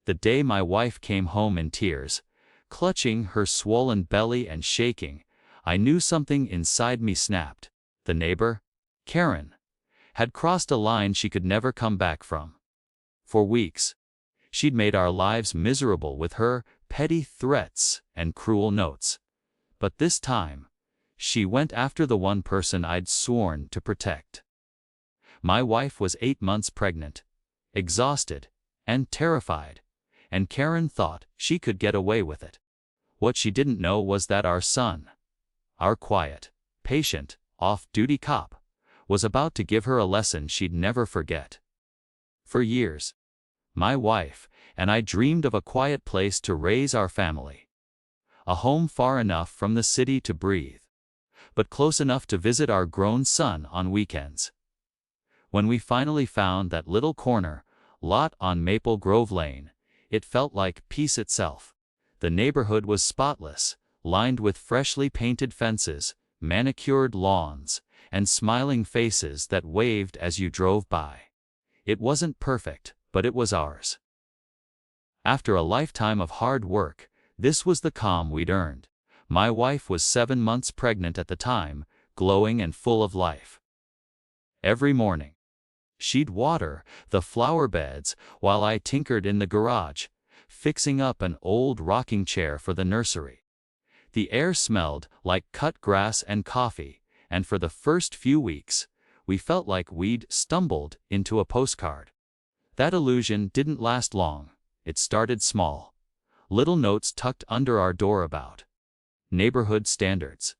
The day my wife came home in tears, clutching her swollen belly and shaking, I knew something inside me snapped. The neighbor, Karen, had crossed a line she could never come back from. For weeks, she'd made our lives miserable with her petty threats and cruel notes. But this time, she went after the one person I'd sworn to protect. My wife was 8 months pregnant, exhausted, and terrified, and Karen thought she could get away with it. What she didn't know was that our son, our quiet, patient, off-duty cop, was about to give her a lesson she'd never forget. For years, my wife and I dreamed of a quiet place to raise our family. A home far enough from the city to breathe, but close enough to visit our grown son on weekends. When we finally found that little corner lot on Maple Grove Lane, it felt like peace itself. The neighborhood was spotless, lined with freshly painted fences, manicured lawns, and smiling faces that waved as you drove by. It wasn't perfect, but it was ours. After a lifetime of hard work, this was the calm we'd earned. My wife was 7 months pregnant at the time, glowing and full of life. Every morning, she'd water the flower beds while I tinkered in the garage, fixing up an old rocking chair for the nursery. The air smelled like cut grass and coffee, and for the first few weeks, we felt like we'd stumbled into a postcard. That illusion didn't last long. It started small. Little notes tucked under our door about neighborhood standards.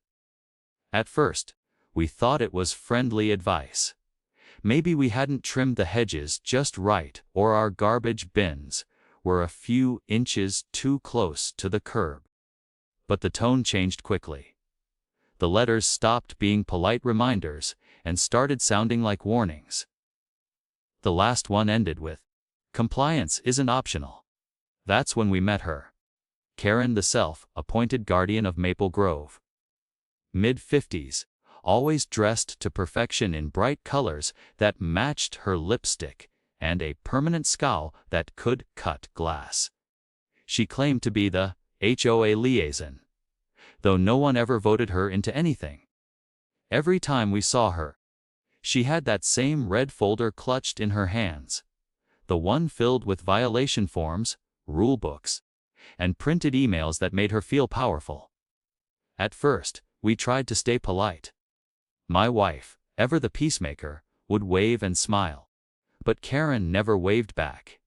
At first, we thought it was friendly advice. Maybe we hadn't trimmed the hedges just right, or our garbage bins were a few inches too close to the curb. But the tone changed quickly. The letters stopped being polite reminders and started sounding like warnings. The last one ended with, "Compliance isn't optional." That's when we met her. Karen, the self-appointed guardian of Maple Grove. Mid-50s, always dressed to perfection in bright colors that matched her lipstick, and a permanent scowl that could cut glass. She claimed to be the HOA liaison, though no one ever voted her into anything. Every time we saw her, she had that same red folder clutched in her hands, the one filled with violation forms, rule books, and printed emails that made her feel powerful. At first, we tried to stay polite. My wife, ever the peacemaker, would wave and smile. But Karen never waved back.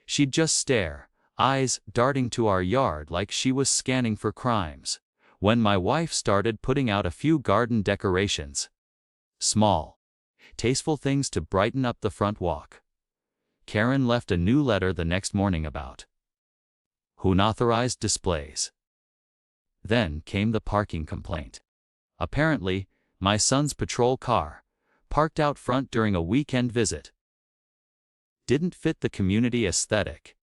She'd just stare, eyes darting to our yard like she was scanning for crimes. When my wife started putting out a few garden decorations, small, tasteful things to brighten up the front walk, Karen left a new letter the next morning about unauthorized displays. Then came the parking complaint. Apparently, my son's patrol car, parked out front during a weekend visit, didn't fit the community aesthetic.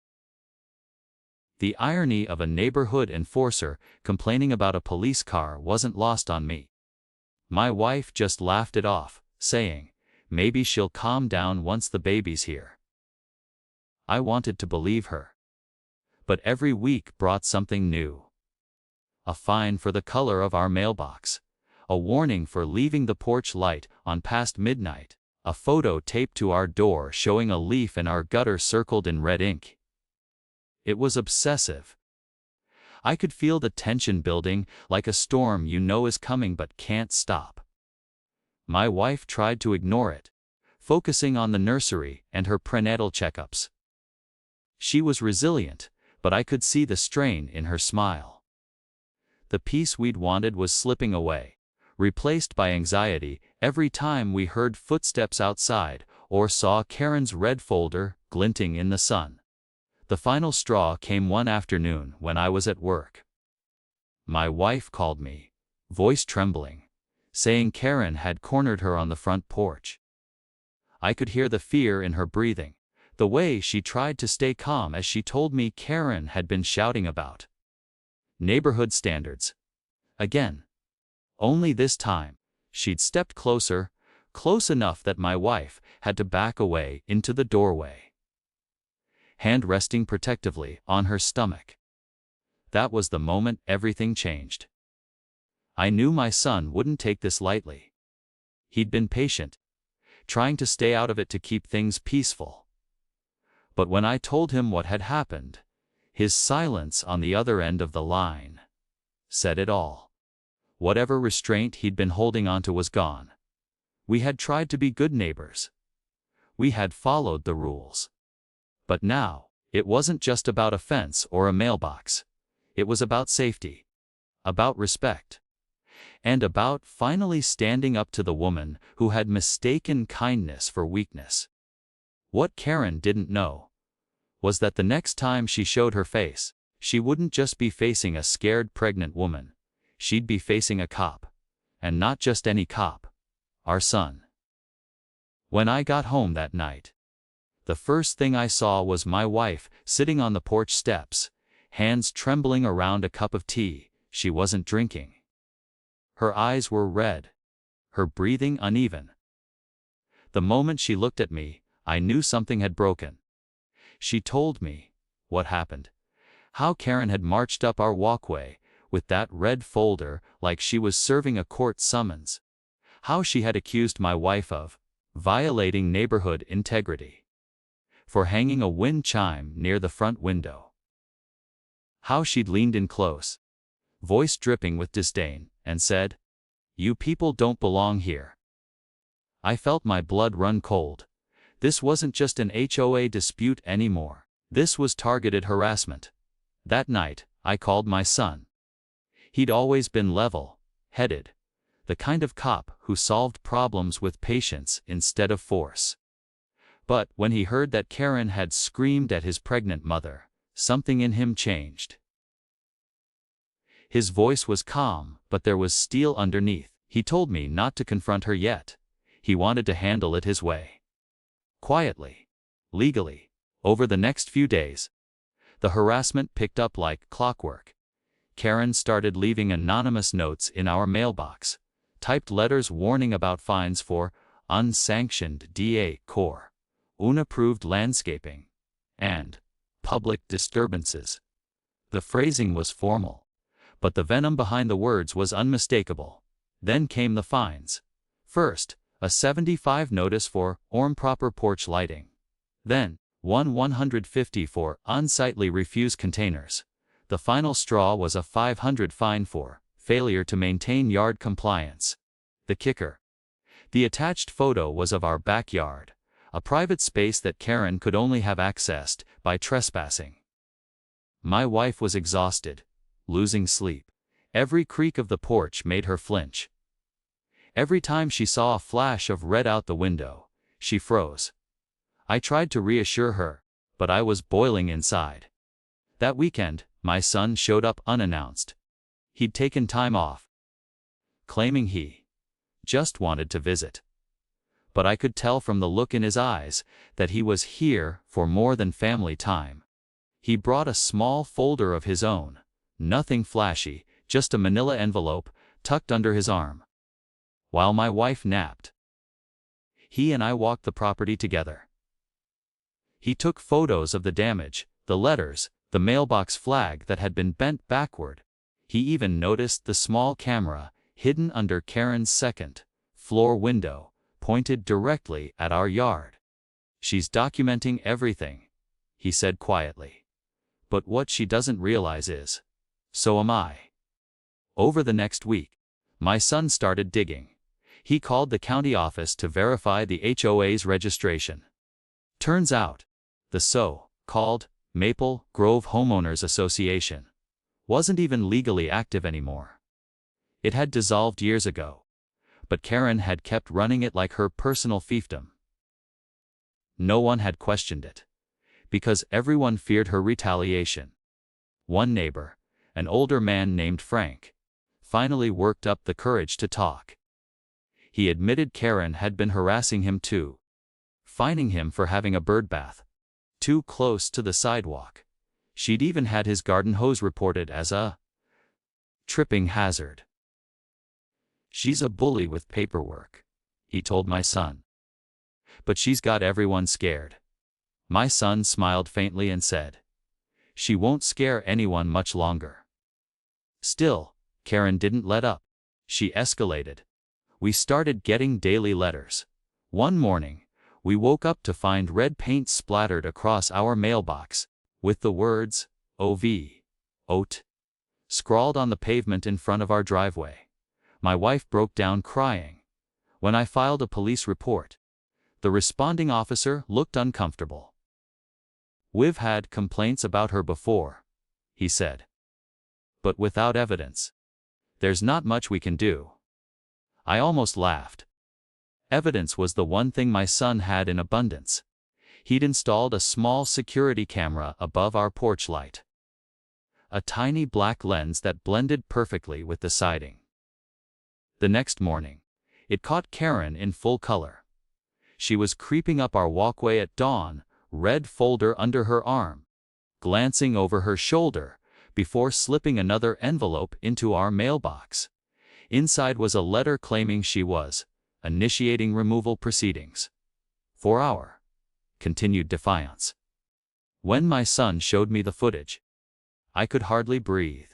The irony of a neighborhood enforcer complaining about a police car wasn't lost on me. My wife just laughed it off, saying, "Maybe she'll calm down once the baby's here." I wanted to believe her. But every week brought something new. A fine for the color of our mailbox, a warning for leaving the porch light on past midnight, a photo taped to our door showing a leaf in our gutter circled in red ink. It was obsessive. I could feel the tension building, like a storm you know is coming but can't stop. My wife tried to ignore it, focusing on the nursery and her prenatal checkups. She was resilient, but I could see the strain in her smile. The peace we'd wanted was slipping away, replaced by anxiety every time we heard footsteps outside or saw Karen's red folder glinting in the sun. The final straw came one afternoon when I was at work. My wife called me, voice trembling, saying Karen had cornered her on the front porch. I could hear the fear in her breathing, the way she tried to stay calm as she told me Karen had been shouting about neighborhood standards. Again. Only this time, she'd stepped closer, close enough that my wife had to back away into the doorway. hand resting protectively on her stomach. That was the moment everything changed. I knew my son wouldn't take this lightly. He'd been patient, trying to stay out of it to keep things peaceful. But when I told him what had happened, his silence on the other end of the line said it all. Whatever restraint he'd been holding onto was gone. We had tried to be good neighbors. We had followed the rules. But now, it wasn't just about a fence or a mailbox. It was about safety, about respect, and about finally standing up to the woman who had mistaken kindness for weakness. What Karen didn't know was that the next time she showed her face, she wouldn't just be facing a scared pregnant woman. She'd be facing a cop. And not just any cop. Our son. When I got home that night, the first thing I saw was my wife sitting on the porch steps, hands trembling around a cup of tea she wasn't drinking. Her eyes were red, her breathing uneven. The moment she looked at me, I knew something had broken. She told me what happened, how Karen had marched up our walkway with that red folder like she was serving a court summons, how she had accused my wife of violating neighborhood integrity, for hanging a wind chime near the front window, how she'd leaned in close, voice dripping with disdain, and said, "You people don't belong here." I felt my blood run cold. This wasn't just an HOA dispute anymore. This was targeted harassment. That night, I called my son. He'd always been level-headed, the kind of cop who solved problems with patience instead of force. But when he heard that Karen had screamed at his pregnant mother, something in him changed. His voice was calm, but there was steel underneath. He told me not to confront her yet. He wanted to handle it his way. Quietly, legally. Over the next few days, the harassment picked up like clockwork. Karen started leaving anonymous notes in our mailbox, typed letters warning about fines for unsanctioned decor, unapproved landscaping, and public disturbances. The phrasing was formal, but the venom behind the words was unmistakable. Then came the fines. First, a $75 notice for improper porch lighting. Then, $150 for unsightly refuse containers. The final straw was a $500 fine for failure to maintain yard compliance. The kicker. The attached photo was of our backyard, a private space that Karen could only have accessed by trespassing. My wife was exhausted, losing sleep. Every creak of the porch made her flinch. Every time she saw a flash of red out the window, she froze. I tried to reassure her, but I was boiling inside. That weekend, my son showed up unannounced. He'd taken time off, claiming he just wanted to visit. But I could tell from the look in his eyes that he was here for more than family time. He brought a small folder of his own, nothing flashy, just a manila envelope tucked under his arm. While my wife napped, he and I walked the property together. He took photos of the damage, the letters, the mailbox flag that had been bent backward. He even noticed the small camera, hidden under Karen's second-floor window, pointed directly at our yard. "She's documenting everything," he said quietly. "But what she doesn't realize is, so am I." Over the next week, my son started digging. He called the county office to verify the HOA's registration. Turns out, the so-called Maple Grove Homeowners Association wasn't even legally active anymore. It had dissolved years ago, but Karen had kept running it like her personal fiefdom. No one had questioned it, because everyone feared her retaliation. One neighbor, an older man named Frank, finally worked up the courage to talk. He admitted Karen had been harassing him too, fining him for having a birdbath too close to the sidewalk. She'd even had his garden hose reported as a tripping hazard. "She's a bully with paperwork," he told my son. "But she's got everyone scared." My son smiled faintly and said, "She won't scare anyone much longer." Still, Karen didn't let up. She escalated. We started getting daily letters. One morning, we woke up to find red paint splattered across our mailbox, with the words, OV, OT, scrawled on the pavement in front of our driveway. My wife broke down crying. When I filed a police report, the responding officer looked uncomfortable. "We've had complaints about her before," he said. "But without evidence, there's not much we can do." I almost laughed. Evidence was the one thing my son had in abundance. He'd installed a small security camera above our porch light. A tiny black lens that blended perfectly with the siding. The next morning, it caught Karen in full color. She was creeping up our walkway at dawn, red folder under her arm, glancing over her shoulder, before slipping another envelope into our mailbox. Inside was a letter claiming she was initiating removal proceedings for our continued defiance. When my son showed me the footage, I could hardly breathe.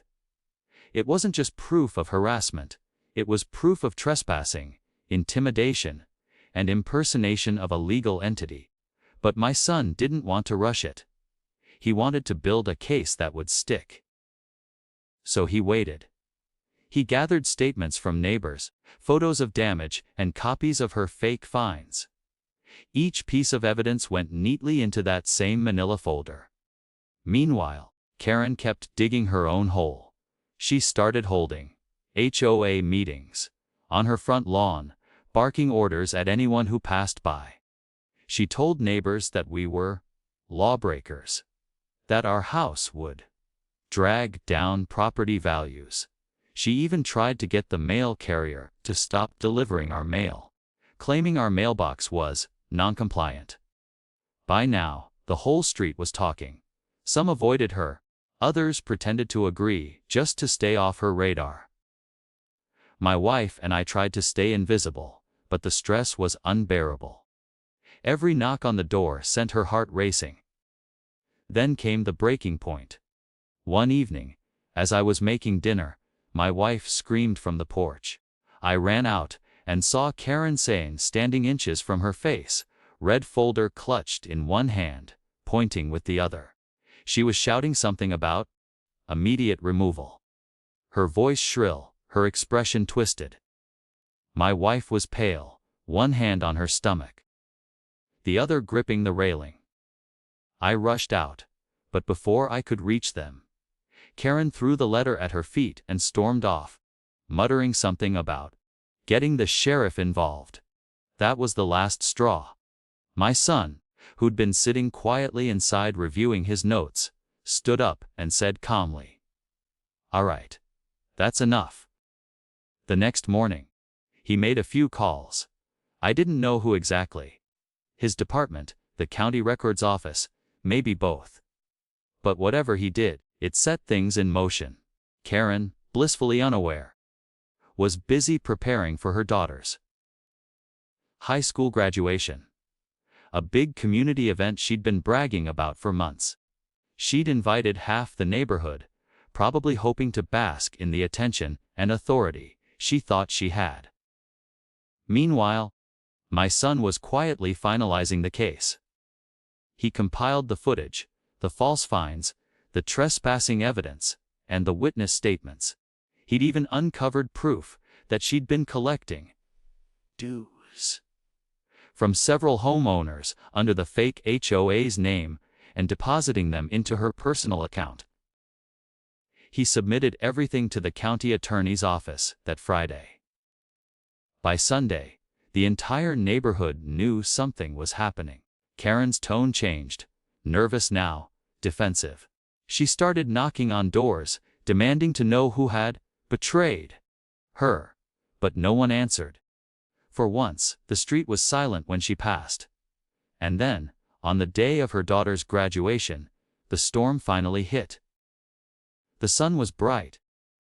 It wasn't just proof of harassment, it was proof of trespassing, intimidation, and impersonation of a legal entity. But my son didn't want to rush it. He wanted to build a case that would stick. So he waited. He gathered statements from neighbors, photos of damage, and copies of her fake fines. Each piece of evidence went neatly into that same manila folder. Meanwhile, Karen kept digging her own hole. She started holding HOA meetings on her front lawn, barking orders at anyone who passed by. She told neighbors that we were lawbreakers, that our house would drag down property values. She even tried to get the mail carrier to stop delivering our mail, claiming our mailbox was non-compliant. By now, the whole street was talking. Some avoided her, others pretended to agree just to stay off her radar. My wife and I tried to stay invisible, but the stress was unbearable. Every knock on the door sent her heart racing. Then came the breaking point. One evening, as I was making dinner, my wife screamed from the porch. I ran out and saw Karen Sane standing inches from her face, red folder clutched in one hand, pointing with the other. She was shouting something about immediate removal. Her voice shrill, her expression twisted. My wife was pale, one hand on her stomach, the other gripping the railing. I rushed out, but before I could reach them, Karen threw the letter at her feet and stormed off, muttering something about getting the sheriff involved. That was the last straw. My son, who'd been sitting quietly inside reviewing his notes, stood up and said calmly, "All right, that's enough." The next morning, he made a few calls. I didn't know who exactly. His department, the county records office, maybe both. But whatever he did, it set things in motion. Karen, blissfully unaware, was busy preparing for her daughter's high school graduation. A big community event she'd been bragging about for months. She'd invited half the neighborhood, probably hoping to bask in the attention and authority she thought she had. Meanwhile, my son was quietly finalizing the case. He compiled the footage, the false fines, the trespassing evidence, and the witness statements. He'd even uncovered proof that she'd been collecting dues from several homeowners under the fake HOA's name and depositing them into her personal account. He submitted everything to the county attorney's office that Friday. By Sunday, the entire neighborhood knew something was happening. Karen's tone changed, nervous now, defensive. She started knocking on doors, demanding to know who had betrayed her, but no one answered. For once, the street was silent when she passed. And then, on the day of her daughter's graduation, the storm finally hit. The sun was bright,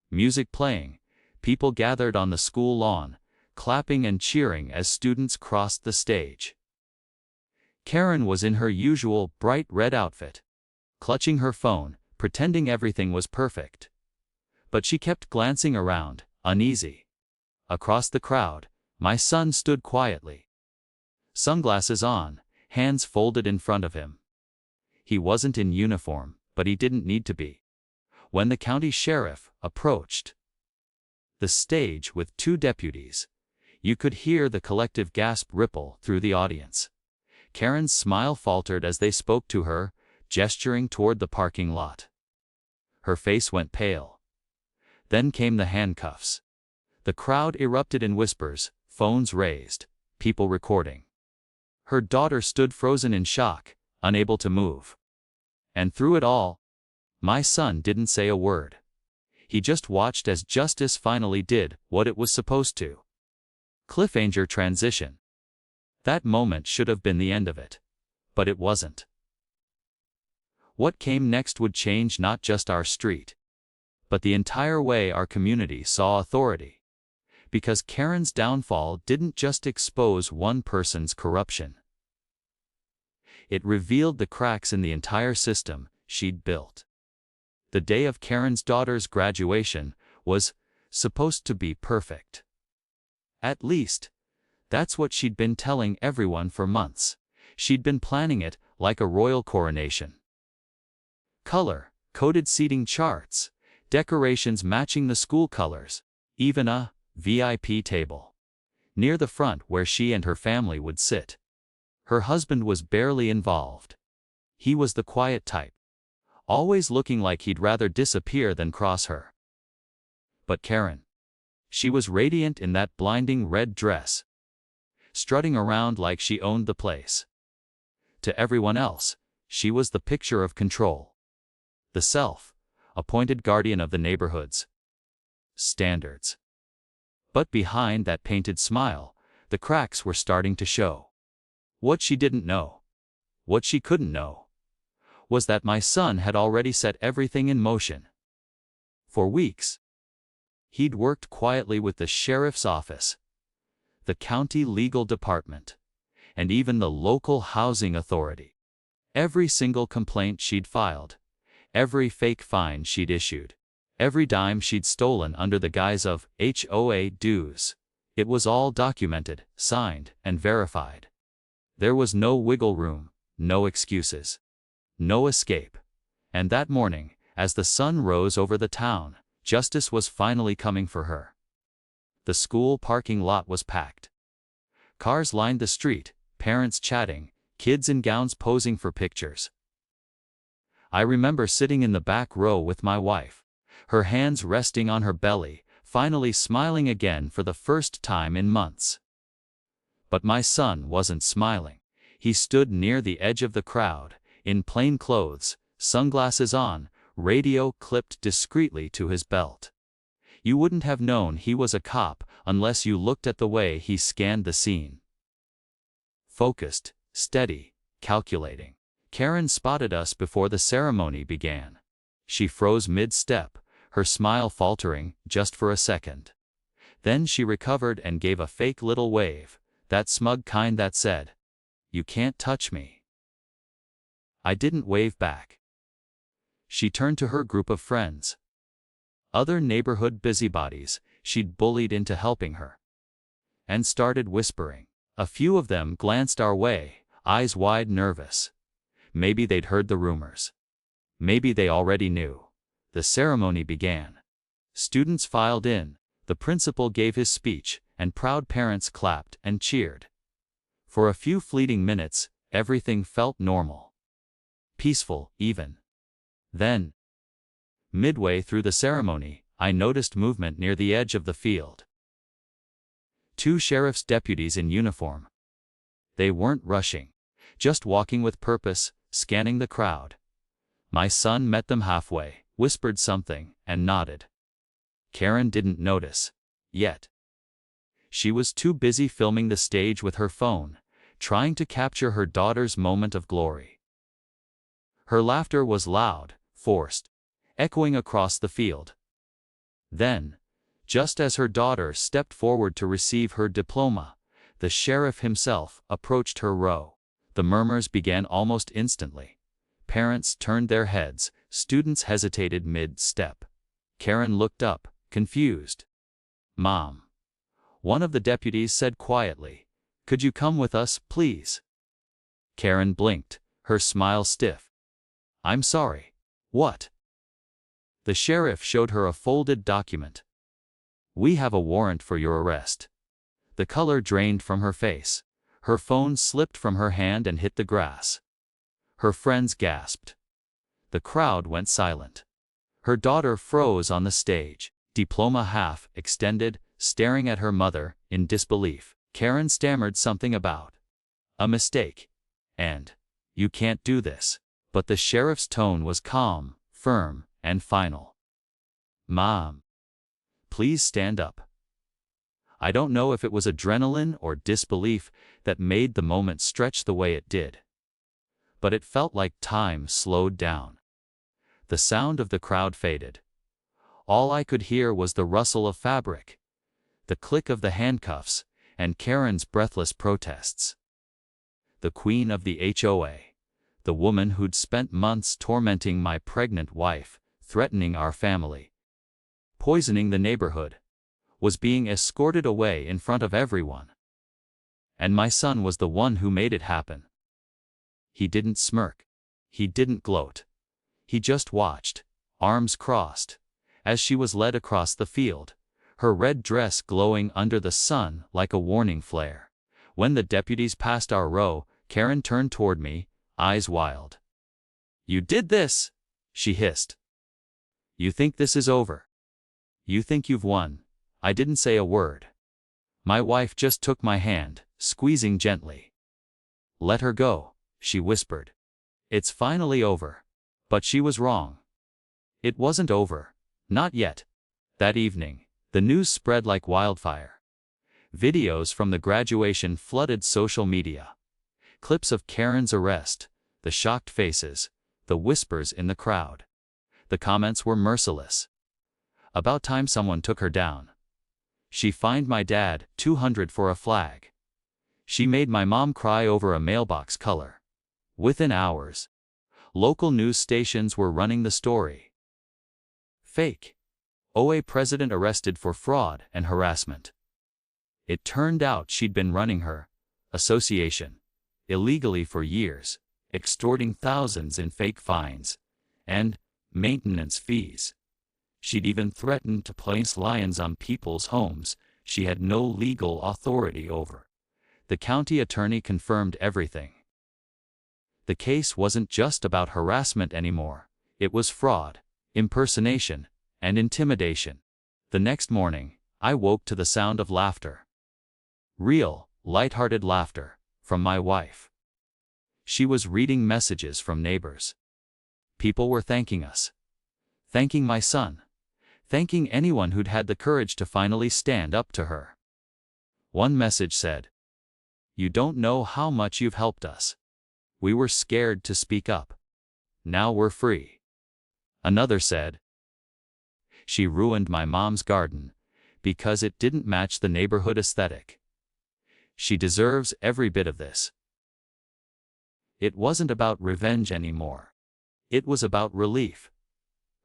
music playing, people gathered on the school lawn, clapping and cheering as students crossed the stage. Karen was in her usual bright red outfit, clutching her phone, pretending everything was perfect. But she kept glancing around, uneasy. Across the crowd, my son stood quietly. Sunglasses on, hands folded in front of him. He wasn't in uniform, but he didn't need to be. When the county sheriff approached the stage with 2 deputies, you could hear the collective gasp ripple through the audience. Karen's smile faltered as they spoke to her, gesturing toward the parking lot. Her face went pale. Then came the handcuffs. The crowd erupted in whispers, phones raised, people recording. Her daughter stood frozen in shock, unable to move. And through it all, my son didn't say a word. He just watched as justice finally did what it was supposed to. Cliffhanger transition. That moment should have been the end of it. But it wasn't. What came next would change not just our street, but the entire way our community saw authority. Because Karen's downfall didn't just expose one person's corruption. It revealed the cracks in the entire system she'd built. The day of Karen's daughter's graduation was supposed to be perfect. At least, that's what she'd been telling everyone for months. She'd been planning it like a royal coronation. Color-coded seating charts, decorations matching the school colors, even a VIP table near the front where she and her family would sit. Her husband was barely involved. He was the quiet type, always looking like he'd rather disappear than cross her. But Karen, she was radiant in that blinding red dress, strutting around like she owned the place. To everyone else, she was the picture of control. The self-appointed guardian of the neighborhood's standards. But behind that painted smile, the cracks were starting to show. What she didn't know, what she couldn't know, was that my son had already set everything in motion. For weeks, he'd worked quietly with the sheriff's office, the county legal department, and even the local housing authority. Every single complaint she'd filed, every fake fine she'd issued, every dime she'd stolen under the guise of HOA dues, it was all documented, signed, and verified. There was no wiggle room, no excuses, no escape. And that morning, as the sun rose over the town, justice was finally coming for her. The school parking lot was packed. Cars lined the street, parents chatting, kids in gowns posing for pictures. I remember sitting in the back row with my wife, her hands resting on her belly, finally smiling again for the first time in months. But my son wasn't smiling. He stood near the edge of the crowd, in plain clothes, sunglasses on, radio clipped discreetly to his belt. You wouldn't have known he was a cop unless you looked at the way he scanned the scene. Focused, steady, calculating. Karen spotted us before the ceremony began. She froze mid-step, her smile faltering just for a second. Then she recovered and gave a fake little wave, that smug kind that said, "You can't touch me." I didn't wave back. She turned to her group of friends. Other neighborhood busybodies she'd bullied into helping her. And started whispering. A few of them glanced our way, eyes wide, nervous. Maybe they'd heard the rumors. Maybe they already knew. The ceremony began. Students filed in, the principal gave his speech, and proud parents clapped and cheered. For a few fleeting minutes, everything felt normal. Peaceful, even. Then, midway through the ceremony, I noticed movement near the edge of the field. 2 sheriff's deputies in uniform. They weren't rushing, just walking with purpose, scanning the crowd. My son met them halfway, whispered something, and nodded. Karen didn't notice, yet. She was too busy filming the stage with her phone, trying to capture her daughter's moment of glory. Her laughter was loud, forced, echoing across the field. Then, just as her daughter stepped forward to receive her diploma, the sheriff himself approached her row. The murmurs began almost instantly. Parents turned their heads, students hesitated mid-step. Karen looked up, confused. "Mom," one of the deputies said quietly, "could you come with us, please?" Karen blinked, her smile stiff. "I'm sorry. What?" The sheriff showed her a folded document. "We have a warrant for your arrest." The color drained from her face. Her phone slipped from her hand and hit the grass. Her friends gasped. The crowd went silent. Her daughter froze on the stage, diploma half extended, staring at her mother in disbelief. Karen stammered something about a mistake and, "You can't do this." But the sheriff's tone was calm, firm, and final. "Mom, please stand up." I don't know if it was adrenaline or disbelief that made the moment stretch the way it did. But it felt like time slowed down. The sound of the crowd faded. All I could hear was the rustle of fabric, the click of the handcuffs, and Karen's breathless protests. The queen of the HOA, the woman who'd spent months tormenting my pregnant wife, threatening our family, poisoning the neighborhood, was being escorted away in front of everyone. And my son was the one who made it happen. He didn't smirk. He didn't gloat. He just watched, arms crossed, as she was led across the field, her red dress glowing under the sun like a warning flare. When the deputies passed our row, Karen turned toward me, eyes wild. "You did this!" she hissed. "You think this is over? You think you've won?" I didn't say a word. My wife just took my hand, squeezing gently. "Let her go," she whispered. "It's finally over." But she was wrong. It wasn't over. Not yet. That evening, the news spread like wildfire. Videos from the graduation flooded social media. Clips of Karen's arrest, the shocked faces, the whispers in the crowd. The comments were merciless. "About time someone took her down." "She fined my dad $200 for a flag." "She made my mom cry over a mailbox color." Within hours, local news stations were running the story. Fake. OA president arrested for fraud and harassment. It turned out she'd been running her association illegally for years, extorting thousands in fake fines and maintenance fees. She'd even threatened to place lions on people's homes she had no legal authority over. The county attorney confirmed everything. The case wasn't just about harassment anymore. It was fraud, impersonation, and intimidation. The next morning, I woke to the sound of laughter. Real, light-hearted laughter, from my wife. She was reading messages from neighbors. People were thanking us. Thanking my son. Thanking anyone who'd had the courage to finally stand up to her. One message said, "You don't know how much you've helped us. We were scared to speak up. Now we're free." Another said, "She ruined my mom's garden because it didn't match the neighborhood aesthetic. She deserves every bit of this." It wasn't about revenge anymore. It was about relief.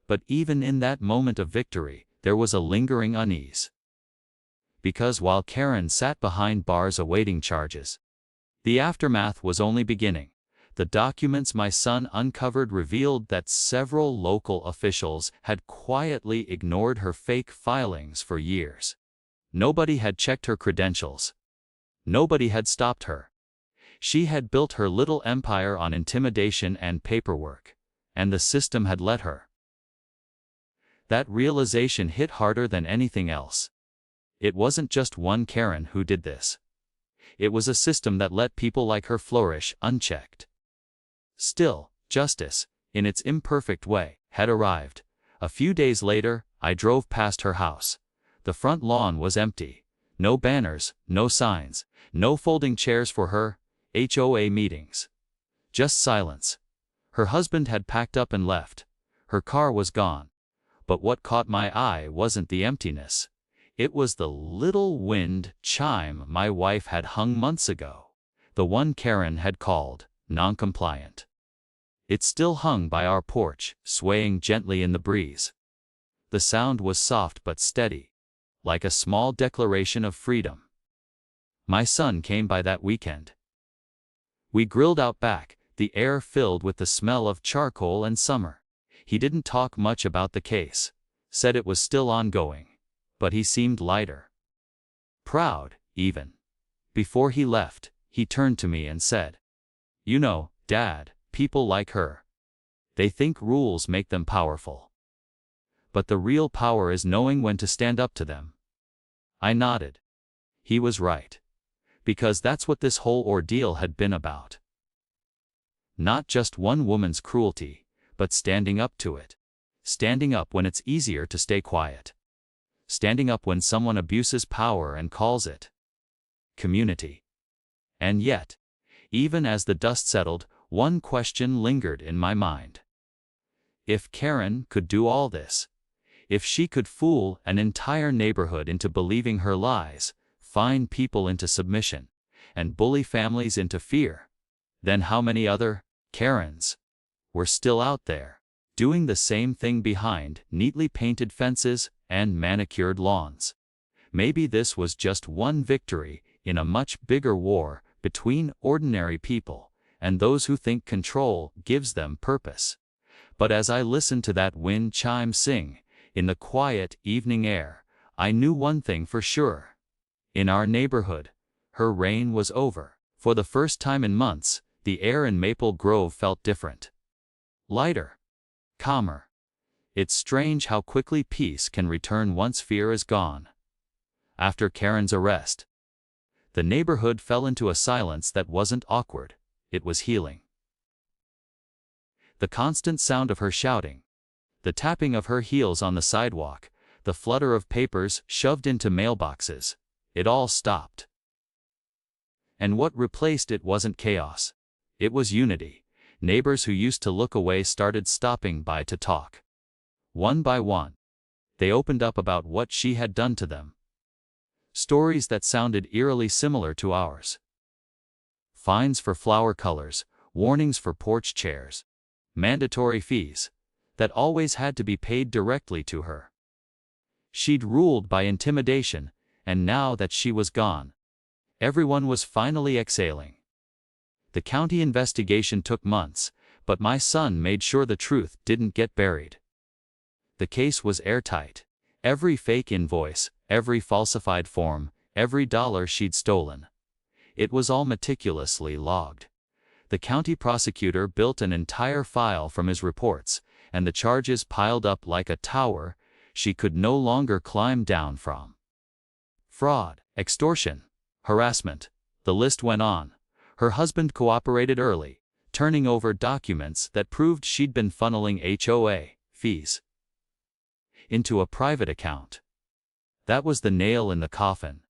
But even in that moment of victory, there was a lingering unease. Because while Karen sat behind bars awaiting charges, the aftermath was only beginning. The documents my son uncovered revealed that several local officials had quietly ignored her fake filings for years. Nobody had checked her credentials. Nobody had stopped her. She had built her little empire on intimidation and paperwork, and the system had let her. That realization hit harder than anything else. It wasn't just one Karen who did this. It was a system that let people like her flourish unchecked. Still, justice, in its imperfect way, had arrived. A few days later, I drove past her house. The front lawn was empty. No banners, no signs, no folding chairs for her HOA meetings. Just silence. Her husband had packed up and left. Her car was gone. But what caught my eye wasn't the emptiness. It was the little wind chime my wife had hung months ago. The one Karen had called non-compliant. It still hung by our porch, swaying gently in the breeze. The sound was soft but steady, like a small declaration of freedom. My son came by that weekend. We grilled out back, the air filled with the smell of charcoal and summer. He didn't talk much about the case, said it was still ongoing, but he seemed lighter. Proud, even. Before he left, he turned to me and said, "You know, Dad, people like her. They think rules make them powerful. But the real power is knowing when to stand up to them." I nodded. He was right. Because that's what this whole ordeal had been about. Not just one woman's cruelty, but standing up to it. Standing up when it's easier to stay quiet. Standing up when someone abuses power and calls it community. And yet, even as the dust settled, one question lingered in my mind. If Karen could do all this, if she could fool an entire neighborhood into believing her lies, fine people into submission, and bully families into fear, then how many other Karens were still out there, doing the same thing behind neatly painted fences and manicured lawns? Maybe this was just one victory in a much bigger war between ordinary people and those who think control gives them purpose. But as I listened to that wind chime sing, in the quiet evening air, I knew one thing for sure. In our neighborhood, her reign was over. For the first time in months, the air in Maple Grove felt different. Lighter. Calmer. It's strange how quickly peace can return once fear is gone. After Karen's arrest, the neighborhood fell into a silence that wasn't awkward, it was healing. The constant sound of her shouting, the tapping of her heels on the sidewalk, the flutter of papers shoved into mailboxes, it all stopped. And what replaced it wasn't chaos. It was unity. Neighbors who used to look away started stopping by to talk. One by one, they opened up about what she had done to them. Stories that sounded eerily similar to ours. Fines for flower colors, warnings for porch chairs, mandatory fees that always had to be paid directly to her. She'd ruled by intimidation, and now that she was gone, everyone was finally exhaling. The county investigation took months, but my son made sure the truth didn't get buried. The case was airtight. Every fake invoice, every falsified form, every dollar she'd stolen. It was all meticulously logged. The county prosecutor built an entire file from his reports, and the charges piled up like a tower she could no longer climb down from. Fraud, extortion, harassment, the list went on. Her husband cooperated early, turning over documents that proved she'd been funneling HOA fees into a private account. That was the nail in the coffin.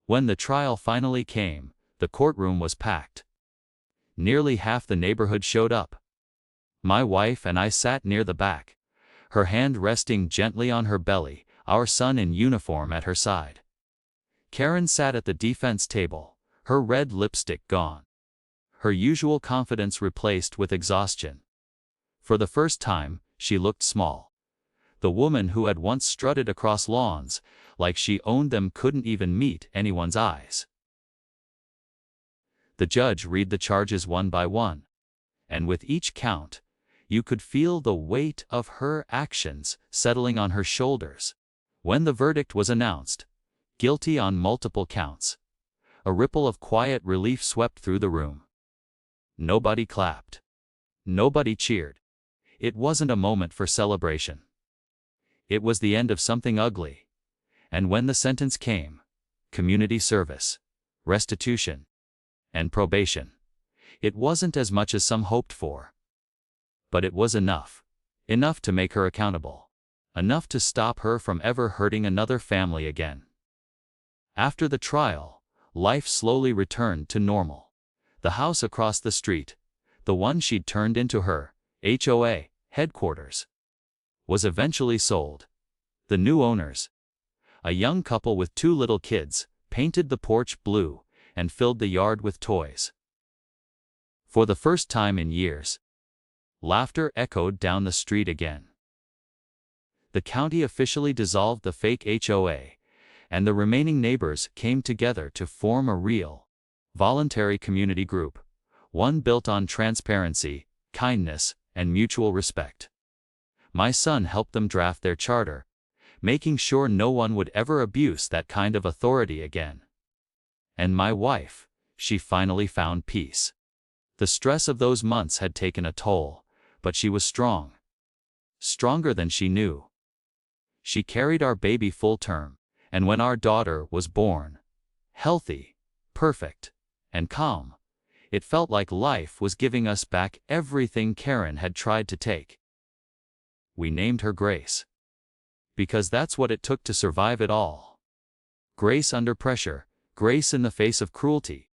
When the trial finally came, the courtroom was packed. Nearly half the neighborhood showed up. My wife and I sat near the back, her hand resting gently on her belly, our son in uniform at her side. Karen sat at the defense table, her red lipstick gone, her usual confidence replaced with exhaustion. For the first time, she looked small. The woman who had once strutted across lawns, like she owned them, couldn't even meet anyone's eyes. The judge read the charges one by one, and with each count, you could feel the weight of her actions settling on her shoulders. When the verdict was announced, guilty on multiple counts, a ripple of quiet relief swept through the room. Nobody clapped. Nobody cheered. It wasn't a moment for celebration. It was the end of something ugly. And when the sentence came, community service, restitution, and probation, it wasn't as much as some hoped for. But it was enough. Enough to make her accountable. Enough to stop her from ever hurting another family again. After the trial, life slowly returned to normal. The house across the street, the one she'd turned into her HOA headquarters, was eventually sold. The new owners, a young couple with 2 little kids, painted the porch blue, and filled the yard with toys. For the first time in years, laughter echoed down the street again. The county officially dissolved the fake HOA, and the remaining neighbors came together to form a real, voluntary community group, one built on transparency, kindness, and mutual respect. My son helped them draft their charter, making sure no one would ever abuse that kind of authority again. And my wife, she finally found peace. The stress of those months had taken a toll, but she was strong. Stronger than she knew. She carried our baby full term, and when our daughter was born, healthy, perfect, and calm, it felt like life was giving us back everything Karen had tried to take. We named her Grace. Because that's what it took to survive it all. Grace under pressure, grace in the face of cruelty,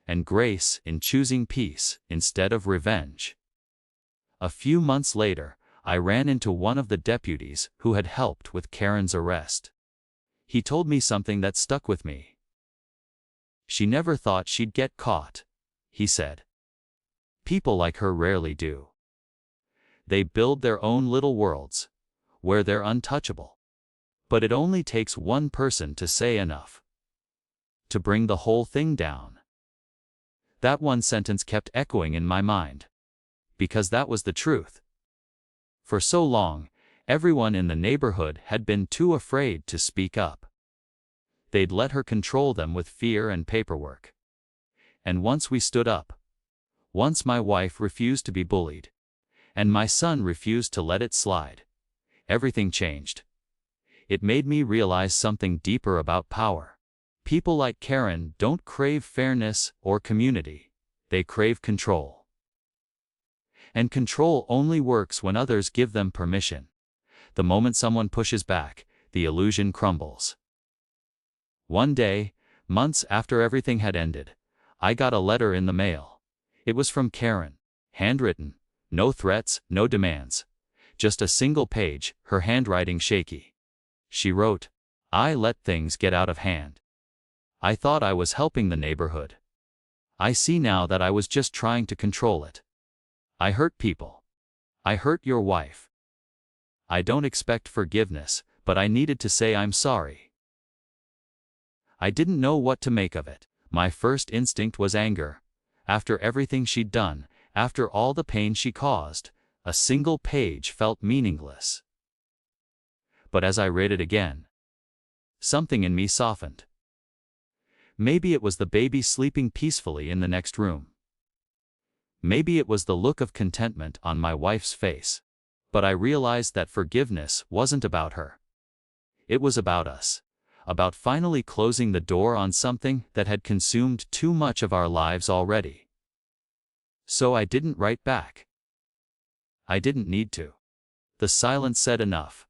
and grace in choosing peace instead of revenge. A few months later, I ran into one of the deputies who had helped with Karen's arrest. He told me something that stuck with me. She never thought she'd get caught, he said. People like her rarely do. They build their own little worlds, where they're untouchable. But it only takes one person to say enough, to bring the whole thing down. That one sentence kept echoing in my mind, because that was the truth. For so long, everyone in the neighborhood had been too afraid to speak up. They'd let her control them with fear and paperwork. And once we stood up, once my wife refused to be bullied, and my son refused to let it slide, everything changed. It made me realize something deeper about power. People like Karen don't crave fairness or community, they crave control. And control only works when others give them permission. The moment someone pushes back, the illusion crumbles. One day, months after everything had ended, I got a letter in the mail. It was from Karen, handwritten, no threats, no demands. Just a single page, her handwriting shaky. She wrote, "I let things get out of hand. I thought I was helping the neighborhood. I see now that I was just trying to control it. I hurt people. I hurt your wife. I don't expect forgiveness, but I needed to say I'm sorry." I didn't know what to make of it. My first instinct was anger. After everything she'd done, after all the pain she caused, a single page felt meaningless. But as I read it again, something in me softened. Maybe it was the baby sleeping peacefully in the next room. Maybe it was the look of contentment on my wife's face. But I realized that forgiveness wasn't about her. It was about us. About finally closing the door on something that had consumed too much of our lives already. So I didn't write back. I didn't need to. The silence said enough.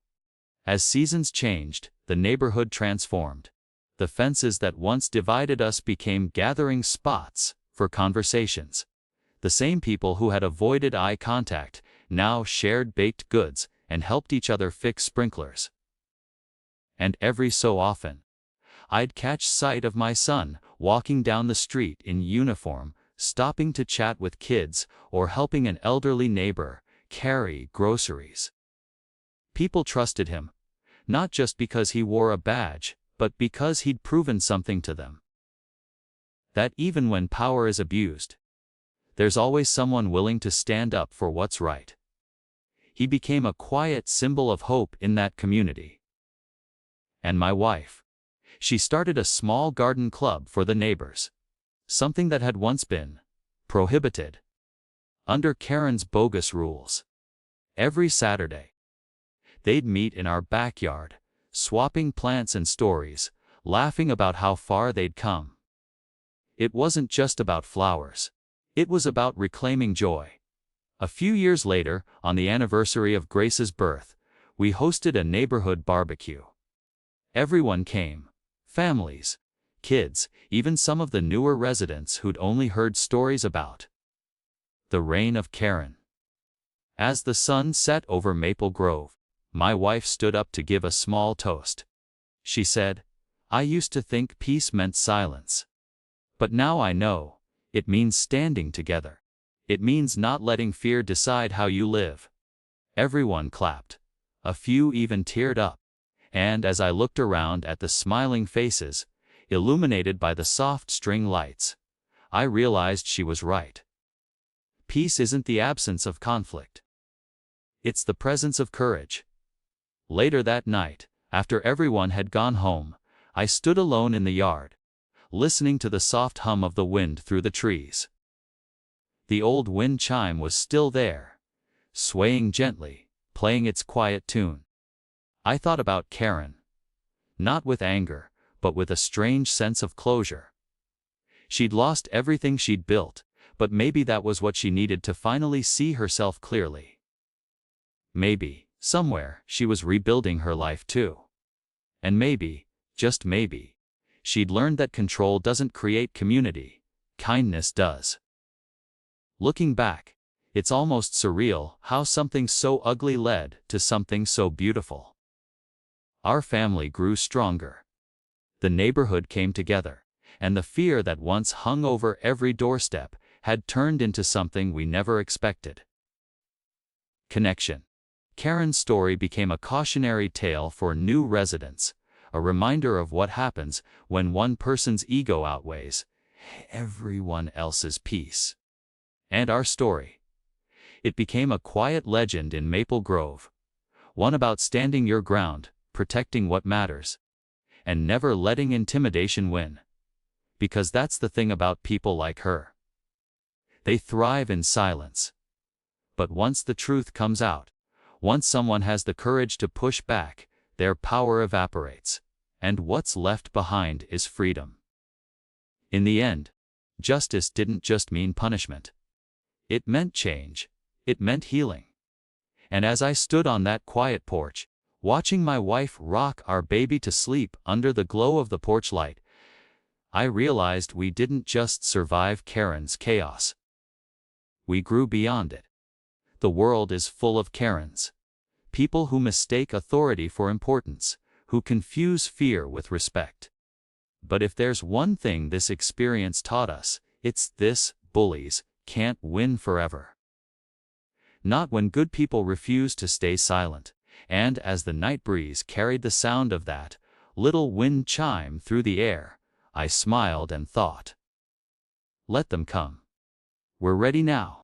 As seasons changed, the neighborhood transformed. The fences that once divided us became gathering spots for conversations. The same people who had avoided eye contact now shared baked goods and helped each other fix sprinklers. And every so often, I'd catch sight of my son walking down the street in uniform, stopping to chat with kids or helping an elderly neighbor carry groceries. People trusted him, not just because he wore a badge, but because he'd proven something to them. That even when power is abused, there's always someone willing to stand up for what's right. He became a quiet symbol of hope in that community. And my wife, she started a small garden club for the neighbors. Something that had once been prohibited under Karen's bogus rules. Every Saturday, they'd meet in our backyard, swapping plants and stories, laughing about how far they'd come. It wasn't just about flowers. It was about reclaiming joy. A few years later, on the anniversary of Grace's birth, we hosted a neighborhood barbecue. Everyone came. Families, kids, even some of the newer residents who'd only heard stories about the reign of Karen. As the sun set over Maple Grove, my wife stood up to give a small toast. She said, "I used to think peace meant silence. But now I know, it means standing together. It means not letting fear decide how you live. Everyone clapped. A few even teared up. And as I looked around at the smiling faces, illuminated by the soft string lights, I realized she was right. Peace isn't the absence of conflict. It's the presence of courage. Later that night, after everyone had gone home, I stood alone in the yard, listening to the soft hum of the wind through the trees. The old wind chime was still there, swaying gently, playing its quiet tune. I thought about Karen. Not with anger, but with a strange sense of closure. She'd lost everything she'd built, but maybe that was what she needed to finally see herself clearly. Maybe, somewhere, she was rebuilding her life too. And maybe, just maybe, she'd learned that control doesn't create community, kindness does. Looking back, it's almost surreal how something so ugly led to something so beautiful. Our family grew stronger. The neighborhood came together, and the fear that once hung over every doorstep had turned into something we never expected. Connection. Karen's story became a cautionary tale for new residents, a reminder of what happens when one person's ego outweighs everyone else's peace. And our story. It became a quiet legend in Maple Grove, one about standing your ground, protecting what matters, and never letting intimidation win. Because that's the thing about people like her. They thrive in silence. But once the truth comes out, once someone has the courage to push back, their power evaporates, and what's left behind is freedom. In the end, justice didn't just mean punishment. It meant change. It meant healing. And as I stood on that quiet porch, watching my wife rock our baby to sleep under the glow of the porch light, I realized we didn't just survive Karen's chaos. We grew beyond it. The world is full of Karens. People who mistake authority for importance, who confuse fear with respect. But if there's one thing this experience taught us, it's this: bullies can't win forever. Not when good people refuse to stay silent. And as the night breeze carried the sound of that little wind chime through the air, I smiled and thought, let them come. We're ready now.